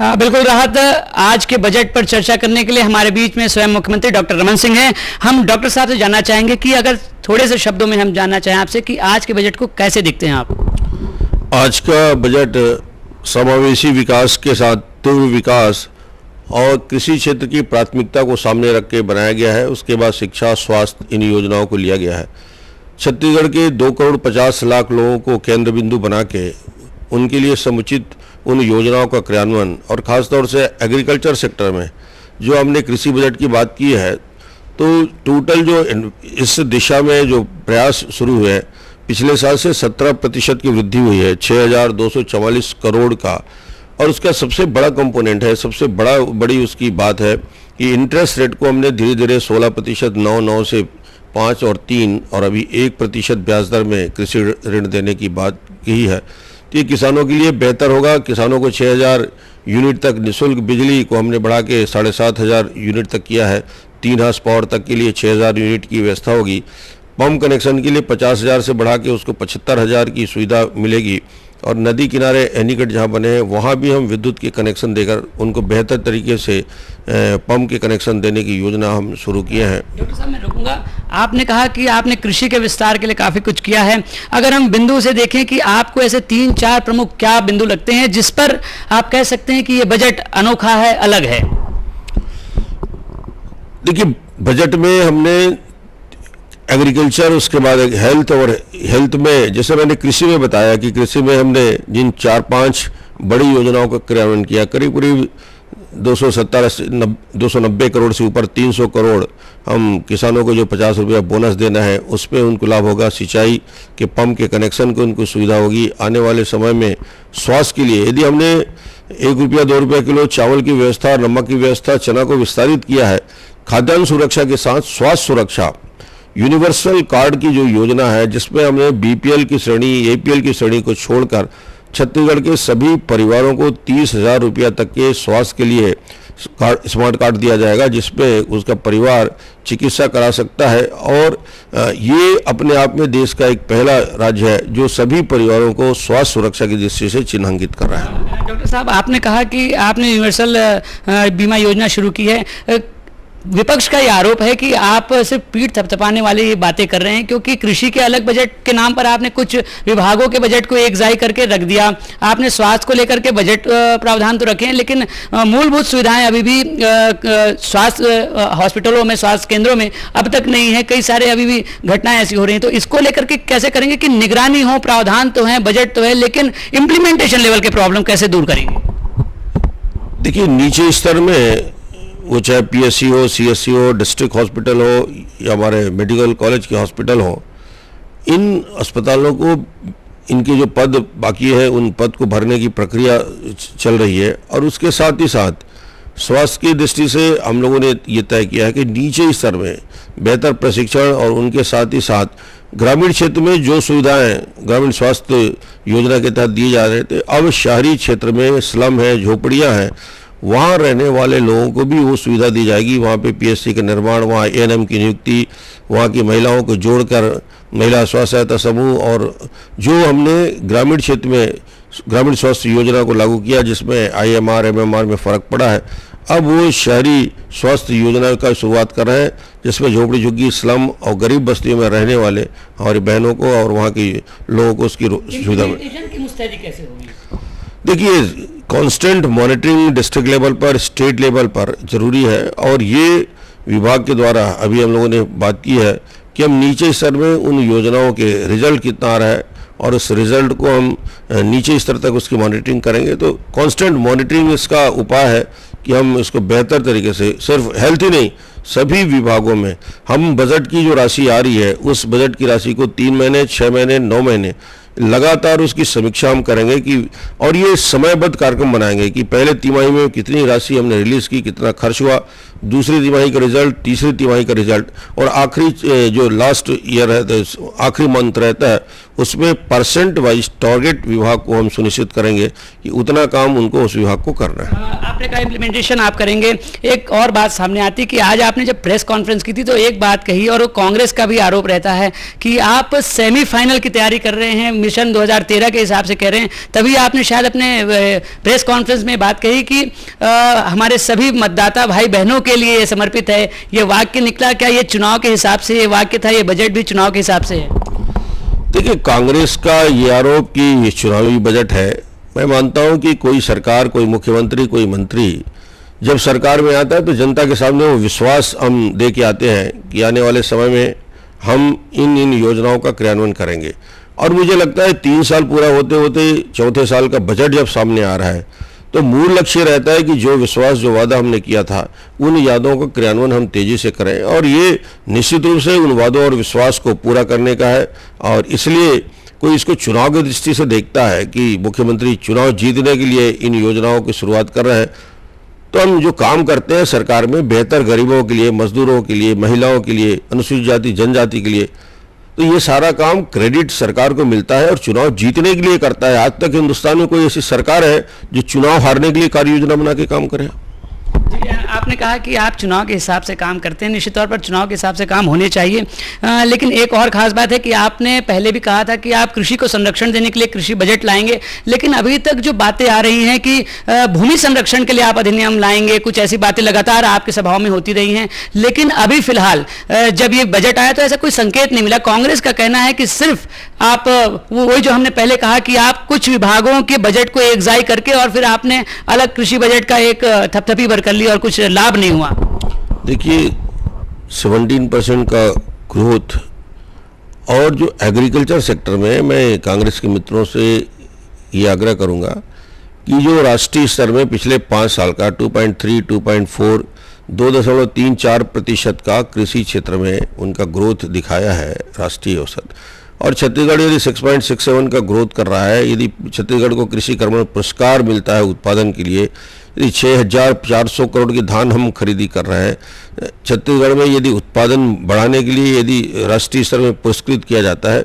हाँ बिल्कुल राहत, आज के बजट पर चर्चा करने के लिए हमारे बीच में स्वयं मुख्यमंत्री डॉक्टर रमन सिंह हैं। हम डॉक्टर साहब से जानना चाहेंगे कि अगर थोड़े से शब्दों में हम जानना चाहें आपसे कि आज के बजट को कैसे देखते हैं आप? आज का बजट समावेशी विकास के साथ तीव्र विकास और कृषि क्षेत्र की प्राथमिकता को सामने रख के बनाया गया है। उसके बाद शिक्षा, स्वास्थ्य, इन योजनाओं को लिया गया है। छत्तीसगढ़ के 2,50,00,000 लोगों को केंद्र बिंदु बना के उनके लिए समुचित उन योजनाओं का क्रियान्वयन और ख़ासतौर से एग्रीकल्चर सेक्टर में जो हमने कृषि बजट की बात की है, तो टोटल जो इस दिशा में जो प्रयास शुरू हुए हैं, पिछले साल से 17% की वृद्धि हुई है, 6,244 करोड़ का। और उसका सबसे बड़ा कंपोनेंट है, सबसे बड़ी उसकी बात है कि इंटरेस्ट रेट को हमने धीरे धीरे 16%, 9 से 5 और 3 और अभी 1% ब्याज दर में कृषि ऋण देने की बात की है। तो ये किसानों के लिए बेहतर होगा। किसानों को 6,000 यूनिट तक निःशुल्क बिजली को हमने बढ़ा के 7,500 यूनिट तक किया है। 3 हार्स पावर तक के लिए 6,000 यूनिट की व्यवस्था होगी। पंप कनेक्शन के लिए 50,000 से बढ़ा के उसको 75,000 की सुविधा मिलेगी। और नदी किनारे एनीकट जहाँ बने हैं वहाँ भी हम विद्युत के कनेक्शन देकर उनको बेहतर तरीके से पंप के कनेक्शन देने की योजना हम शुरू किए हैं। डॉक्टर साहब मैं रुकूंगा, आपने कहा कि आपने कृषि के विस्तार के लिए काफ़ी कुछ किया है। अगर हम बिंदु से देखें कि आपको ऐसे 3-4 प्रमुख क्या बिंदु लगते हैं जिस पर आप कह सकते हैं कि ये बजट अनोखा है, अलग है? देखिए, बजट में हमने एग्रीकल्चर, उसके बाद हेल्थ, और हेल्थ में जैसे मैंने कृषि में बताया कि कृषि में हमने जिन 4-5 बड़ी योजनाओं का क्रियान्वयन किया, करीब 290 करोड़ से ऊपर 300 करोड़ हम किसानों को जो 50 रुपया बोनस देना है उस पर उनको लाभ होगा। सिंचाई के पंप के कनेक्शन को उनको सुविधा होगी। आने वाले समय में स्वास्थ्य के लिए यदि हमने 1 रुपया 2 रुपया किलो चावल की व्यवस्था, नमक की व्यवस्था, चना को विस्तारित किया है। खाद्यान्न सुरक्षा के साथ स्वास्थ्य सुरक्षा, यूनिवर्सल कार्ड की जो योजना है जिसमें हमने बीपीएल की श्रेणी, एपीएल की श्रेणी को छोड़कर छत्तीसगढ़ के सभी परिवारों को 30,000 रुपया तक के स्वास्थ्य के लिए स्मार्ट कार्ड दिया जाएगा, जिसमें उसका परिवार चिकित्सा करा सकता है। और ये अपने आप में देश का एक पहला राज्य है जो सभी परिवारों को स्वास्थ्य सुरक्षा की दृष्टि से चिन्हांकित कर रहा है। डॉक्टर साहब, आपने कहा कि आपने यूनिवर्सल बीमा योजना शुरू की है। विपक्ष का ये आरोप है कि आप सिर्फ पीठ थपथपाने वाली ये बातें कर रहे हैं, क्योंकि कृषि के अलग बजट के नाम पर आपने कुछ विभागों के बजट को एकजाई करके रख दिया। आपने स्वास्थ्य को लेकर के बजट प्रावधान तो रखे हैं, लेकिन मूलभूत सुविधाएं अभी भी स्वास्थ्य हॉस्पिटलों में, स्वास्थ्य केंद्रों में अब तक नहीं है। कई सारे अभी भी घटनाएं ऐसी हो रही हैं। तो इसको लेकर के कैसे करेंगे कि निगरानी हो? प्रावधान तो है, बजट तो है, लेकिन इम्प्लीमेंटेशन लेवल के प्रॉब्लम कैसे दूर करेंगे? देखिए, नीचे स्तर में वो चाहे पीएससी हो, सीएससी हो, डिस्ट्रिक्ट हॉस्पिटल हो या हमारे मेडिकल कॉलेज के हॉस्पिटल हो, इन अस्पतालों को इनके जो पद बाकी है उन पद को भरने की प्रक्रिया चल रही है। और उसके साथ ही साथ स्वास्थ्य की दृष्टि से हम लोगों ने ये तय किया है कि नीचे स्तर में बेहतर प्रशिक्षण और उनके साथ ही साथ ग्रामीण क्षेत्र में जो सुविधाएं ग्रामीण स्वास्थ्य योजना के तहत दिए जा रहे थे, अब शहरी क्षेत्र में स्लम है, झोपड़ियाँ हैं, वहाँ रहने वाले लोगों को भी वो सुविधा दी जाएगी। वहाँ पे पीएचसी का निर्माण, वहाँ एएनएम की नियुक्ति, वहाँ की महिलाओं को जोड़कर महिला स्वास्थ्य सहायता समूह, और जो हमने ग्रामीण क्षेत्र में ग्रामीण स्वास्थ्य योजना को लागू किया जिसमें आईएमआर, एमएमआर में फ़र्क पड़ा है, अब वो शहरी स्वास्थ्य योजना का शुरुआत कर रहे हैं जिसमें झोपड़ी झुग्गी, स्लम और गरीब बस्तियों में रहने वाले हमारी बहनों को और वहाँ की लोगों को उसकी सुविधा मिले। देखिए, कांस्टेंट मॉनिटरिंग डिस्ट्रिक्ट लेवल पर, स्टेट लेवल पर जरूरी है। और ये विभाग के द्वारा अभी हम लोगों ने बात की है कि हम नीचे स्तर में उन योजनाओं के रिजल्ट कितना आ रहा है और उस रिजल्ट को हम नीचे स्तर तक उसकी मॉनिटरिंग करेंगे। तो कांस्टेंट मॉनिटरिंग इसका उपाय है कि हम इसको बेहतर तरीके से, सिर्फ हेल्थ ही नहीं, सभी विभागों में हम बजट की जो राशि आ रही है उस बजट की राशि को 3 महीने, 6 महीने, 9 महीने लगातार उसकी समीक्षा हम करेंगे कि, और ये समयबद्ध कार्यक्रम बनाएंगे कि पहले तिमाही में कितनी राशि हमने रिलीज की, कितना खर्च हुआ, दूसरी तिमाही का रिजल्ट, तीसरी तिमाही का रिजल्ट, और आखिरी जो लास्ट ईयर है, आखिरी मंथ रहता है, उसमें परसेंट वाइज टारगेट विभाग को हम सुनिश्चित करेंगे कि उतना काम उनको उस विभाग को करना है। आपने कहा इम्प्लीमेंटेशन आप करेंगे। एक और बात सामने आती कि आज आपने जब प्रेस कॉन्फ्रेंस की थी तो एक बात कही, और वो कांग्रेस का भी आरोप रहता है कि आप सेमीफाइनल की तैयारी कर रहे हैं, मिशन 2013 के हिसाब से कह रहे हैं। तभी आपने शायद अपने प्रेस कॉन्फ्रेंस में बात कही कि हमारे सभी मतदाता भाई बहनों के लिए ये समर्पित है। ये वाक्य निकला, क्या ये चुनाव के हिसाब से ये वाक्य था, ये बजट भी चुनाव के हिसाब से है? देखिए, कांग्रेस का ये आरोप कि ये चुनावी बजट है, मैं मानता हूं कि कोई सरकार, कोई मुख्यमंत्री, कोई मंत्री जब सरकार में आता है तो जनता के सामने वो विश्वास हम दे के आते हैं कि आने वाले समय में हम इन योजनाओं का क्रियान्वयन करेंगे। और मुझे लगता है 3 साल पूरा होते होते चौथे साल का बजट जब सामने आ रहा है तो मूल लक्ष्य रहता है कि जो विश्वास, जो वादा हमने किया था, उन यादों का क्रियान्वयन हम तेजी से करें। और ये निश्चित रूप से उन वादों और विश्वास को पूरा करने का है। और इसलिए कोई इसको चुनाव की दृष्टि से देखता है कि मुख्यमंत्री चुनाव जीतने के लिए इन योजनाओं की शुरुआत कर रहे हैं, तो हम जो काम करते हैं सरकार में बेहतर गरीबों के लिए, मजदूरों के लिए, महिलाओं के लिए, अनुसूचित जाति जनजाति के लिए, तो ये सारा काम क्रेडिट सरकार को मिलता है और चुनाव जीतने के लिए करता है। आज तक हिंदुस्तान में कोई ऐसी सरकार है जो चुनाव हारने के लिए कार्य योजना बना के काम करे? आपने कहा कि आप चुनाव के हिसाब से काम करते हैं, निश्चित तौर पर चुनाव के हिसाब से काम होने चाहिए। लेकिन एक और खास बात है कि आपने पहले भी कहा था कि आप कृषि को संरक्षण देने के लिए कृषि बजट लाएंगे, लेकिन अभी तक जो बातें आ रही हैं कि भूमि संरक्षण के लिए आप अधिनियम लाएंगे, कुछ ऐसी बातें लगातार आपकी सभाओं में होती रही हैं। लेकिन अभी फिलहाल जब ये बजट आया तो ऐसा कोई संकेत नहीं मिला। कांग्रेस का कहना है कि सिर्फ आप वही जो हमने पहले कहा कि आप कुछ विभागों के बजट को एकजाई करके और फिर आपने अलग कृषि बजट का एक थपथपी भर कर ली और कुछ लाभ नहीं हुआ। देखिए, 17% का ग्रोथ और जो एग्रीकल्चर सेक्टर में, मैं कांग्रेस के मित्रों से ये आग्रह करूंगा कि जो राष्ट्रीय स्तर में पिछले 5 साल का 2.3, 2.4, 2.34% का कृषि क्षेत्र में उनका ग्रोथ दिखाया है राष्ट्रीय औसत, और छत्तीसगढ़ यदि 6.67 का ग्रोथ कर रहा है, यदि छत्तीसगढ़ को कृषि कर्मण पुरस्कार मिलता है उत्पादन के लिए, यदि 6,400 करोड़ की धान हम खरीदी कर रहे हैं, छत्तीसगढ़ में यदि उत्पादन बढ़ाने के लिए यदि राष्ट्रीय स्तर में पुरस्कृत किया जाता है,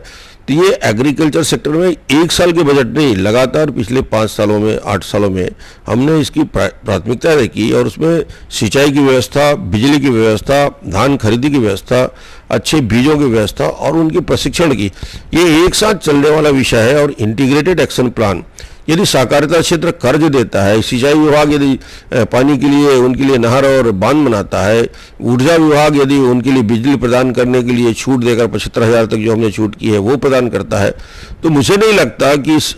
तो ये एग्रीकल्चर सेक्टर में 1 साल के बजट नहीं, लगातार पिछले 5 सालों में, 8 सालों में हमने इसकी प्राथमिकता रखी और उसमें सिंचाई की व्यवस्था, बिजली की व्यवस्था, धान खरीदी की व्यवस्था, अच्छे बीजों की व्यवस्था और उनके प्रशिक्षण की, ये एक साथ चलने वाला विषय है। और इंटीग्रेटेड एक्शन प्लान यदि सहकारिता क्षेत्र कर्ज देता है, सिंचाई विभाग यदि पानी के लिए उनके लिए नहर और बांध बनाता है, ऊर्जा विभाग यदि उनके लिए बिजली प्रदान करने के लिए छूट देकर 75,000 तक जो हमने छूट की है वो प्रदान करता है, तो मुझे नहीं लगता कि इस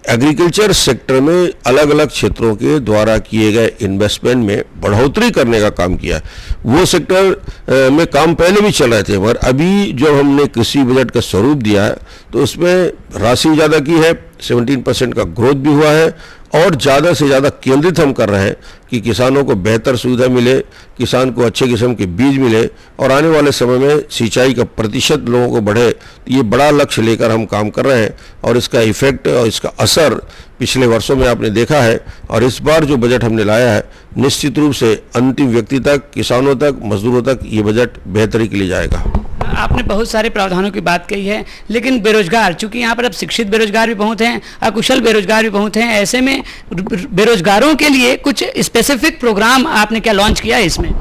एग्रीकल्चर सेक्टर में अलग अलग क्षेत्रों के द्वारा किए गए इन्वेस्टमेंट में बढ़ोतरी करने का काम किया है। वो सेक्टर में काम पहले भी चल रहे थे, मगर अभी जो हमने कृषि बजट का स्वरूप दिया है तो उसमें राशि ज़्यादा की है, 17% का ग्रोथ भी हुआ है और ज़्यादा से ज़्यादा केंद्रित हम कर रहे हैं कि किसानों को बेहतर सुविधा मिले, किसान को अच्छे किस्म के बीज मिले और आने वाले समय में सिंचाई का प्रतिशत लोगों को बढ़े। ये बड़ा लक्ष्य लेकर हम काम कर रहे हैं और इसका इफेक्ट और इसका असर पिछले वर्षों में आपने देखा है। और इस बार जो बजट हमने लाया है, निश्चित रूप से अंतिम व्यक्ति तक, किसानों तक, मजदूरों तक ये बजट बेहतरी के लिए जाएगा। आपने बहुत सारे प्रावधानों की बात कही है, लेकिन बेरोजगार, चूंकि यहाँ पर अब शिक्षित बेरोजगार भी बहुत हैं, अकुशल बेरोजगार भी बहुत हैं, ऐसे में बेरोजगारों के लिए कुछ स्पेसिफिक प्रोग्राम आपने क्या लॉन्च किया है इसमें?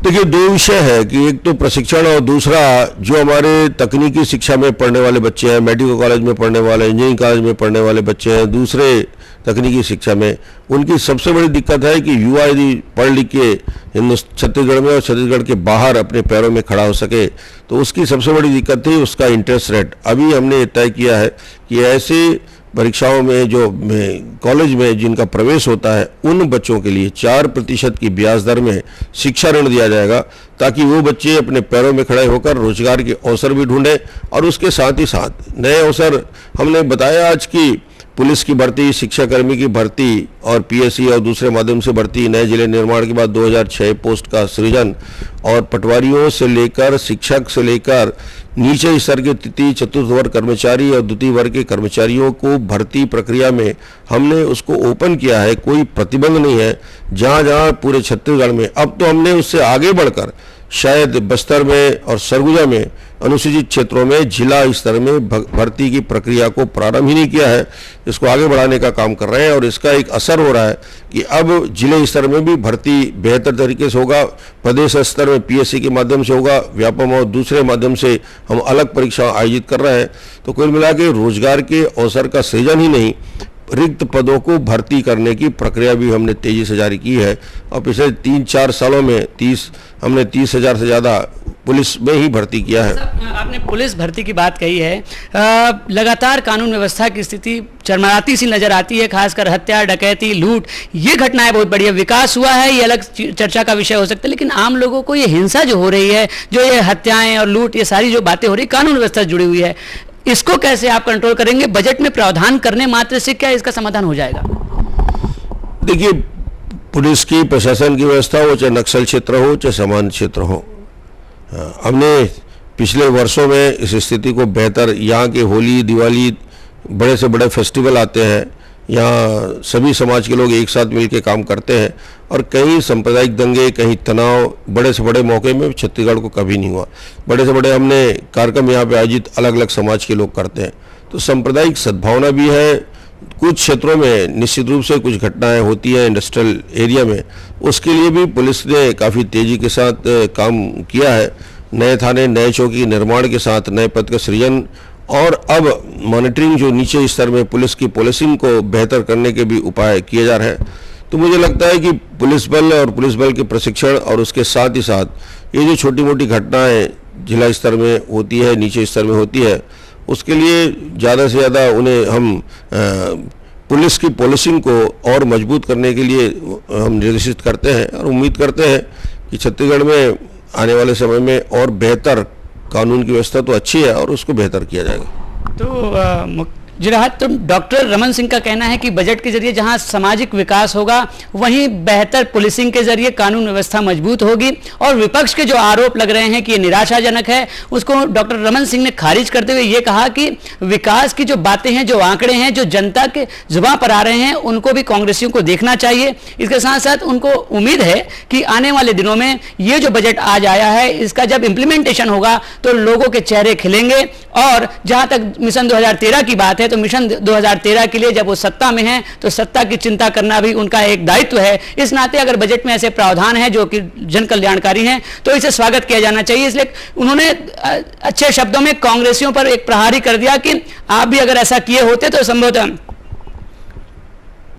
देखिए, 2 विषय है कि एक तो प्रशिक्षण और दूसरा जो हमारे तकनीकी शिक्षा में पढ़ने वाले बच्चे हैं, मेडिकल कॉलेज में पढ़ने वाले, इंजीनियरिंग कॉलेज में पढ़ने वाले बच्चे हैं, दूसरे तकनीकी शिक्षा में, उनकी सबसे बड़ी दिक्कत है कि युवा यदि पढ़ लिख के छत्तीसगढ़ में और छत्तीसगढ़ के बाहर अपने पैरों में खड़ा हो सके, तो उसकी सबसे बड़ी दिक्कत थी उसका इंटरेस्ट रेट। अभी हमने तय किया है कि ऐसे परीक्षाओं में जो कॉलेज में जिनका प्रवेश होता है, उन बच्चों के लिए 4% की ब्याज दर में शिक्षा ऋण दिया जाएगा, ताकि वो बच्चे अपने पैरों में खड़े होकर रोजगार के अवसर भी ढूंढें और उसके साथ ही साथ नए अवसर। हमने बताया आज की पुलिस की भर्ती, शिक्षाकर्मी की भर्ती और पीएससी और दूसरे माध्यम से भर्ती, नए जिले निर्माण के बाद 2006 पोस्ट का सृजन और पटवारियों से लेकर शिक्षक से लेकर नीचे स्तर के तृतीय चतुर्थ वर्ग कर्मचारी और द्वितीय वर्ग के कर्मचारियों को भर्ती प्रक्रिया में हमने उसको ओपन किया है। कोई प्रतिबंध नहीं है, जहाँ जहाँ पूरे छत्तीसगढ़ में। अब तो हमने उससे आगे बढ़कर शायद बस्तर में और सरगुजा में अनुसूचित क्षेत्रों में जिला स्तर में भर्ती की प्रक्रिया को प्रारंभ ही नहीं किया है। इसको आगे बढ़ाने का काम कर रहे हैं और इसका एक असर हो रहा है कि अब जिले स्तर में भी भर्ती बेहतर तरीके से होगा, प्रदेश स्तर में पीएससी के माध्यम से होगा, व्यापम और दूसरे माध्यम से हम अलग परीक्षा आयोजित कर रहे हैं। तो कुल मिला के रोजगार के अवसर का सृजन ही नहीं, रिक्त पदों को भर्ती करने की प्रक्रिया भी हमने तेजी से जारी की है और पिछले 3-4 सालों में हमने 30,000 से ज़्यादा पुलिस में ही भर्ती किया है। आपने पुलिस भर्ती की बात कही है, लगातार कानून व्यवस्था की स्थिति चरमराती सी नजर आती है, खासकर हत्या, डकैती, लूट, ये घटनाएं बहुत बढ़िया विकास हुआ है, ये अलग चर्चा का विषय हो सकता है, लेकिन आम लोगों को ये हिंसा जो हो रही है, जो ये हत्याएं और लूट, ये सारी जो बातें हो रही कानून व्यवस्था से जुड़ी हुई है, इसको कैसे आप कंट्रोल करेंगे? बजट में प्रावधान करने मात्र से क्या इसका समाधान हो जाएगा? देखिए, पुलिस की प्रशासन की व्यवस्था हो, चाहे नक्सल क्षेत्र हो, चाहे सामान्य क्षेत्र हो, हमने पिछले वर्षों में इस स्थिति को बेहतर, यहाँ के होली, दिवाली, बड़े से बड़े फेस्टिवल आते हैं, यहाँ सभी समाज के लोग एक साथ मिलकर काम करते हैं और कहीं सांप्रदायिक दंगे, कहीं तनाव, बड़े से बड़े मौके में छत्तीसगढ़ को कभी नहीं हुआ। बड़े से बड़े हमने कार्यक्रम यहाँ पे आयोजित अलग अलग समाज के लोग करते हैं, तो सांप्रदायिक सद्भावना भी है। कुछ क्षेत्रों में निश्चित रूप से कुछ घटनाएं होती हैं इंडस्ट्रियल एरिया में, उसके लिए भी पुलिस ने काफ़ी तेज़ी के साथ काम किया है। नए थाने, नए चौकी निर्माण के साथ नए पद का सृजन और अब मॉनिटरिंग जो नीचे स्तर में पुलिस की पुलिसिंग को बेहतर करने के भी उपाय किए जा रहे हैं। तो मुझे लगता है कि पुलिस बल और पुलिस बल के प्रशिक्षण और उसके साथ ही साथ ये जो छोटी मोटी घटनाएं जिला स्तर में होती है, नीचे स्तर में होती है, उसके लिए ज़्यादा से ज़्यादा उन्हें हम पुलिस की पुलिसिंग को और मजबूत करने के लिए हम निर्देशित करते हैं और उम्मीद करते हैं कि छत्तीसगढ़ में आने वाले समय में और बेहतर कानून की व्यवस्था तो अच्छी है और उसको बेहतर किया जाएगा। तो जिराहत, तो डॉक्टर रमन सिंह का कहना है कि बजट के जरिए जहां सामाजिक विकास होगा वहीं बेहतर पुलिसिंग के जरिए कानून व्यवस्था मजबूत होगी और विपक्ष के जो आरोप लग रहे हैं कि ये निराशाजनक है, उसको डॉक्टर रमन सिंह ने खारिज करते हुए ये कहा कि विकास की जो बातें हैं, जो आंकड़े हैं, जो जनता के जुबान पर आ रहे हैं, उनको भी कांग्रेसियों को देखना चाहिए। इसके साथ साथ उनको उम्मीद है कि आने वाले दिनों में ये जो बजट आज आया है, इसका जब इम्प्लीमेंटेशन होगा तो लोगों के चेहरे खिलेंगे। और जहां तक मिशन 2013 की बात है, तो मिशन 2013 के लिए जब वो सत्ता में हैं तो सत्ता की चिंता करना भी उनका एक दायित्व है। इस नाते अगर बजट में ऐसे प्रावधान हैं जो कि जन कल्याणकारी हैं तो इसे स्वागत किया जाना चाहिए। इसलिए उन्होंने अच्छे शब्दों में कांग्रेसियों पर एक प्रहारी कर दिया कि आप भी अगर ऐसा किए होते तो संभवतः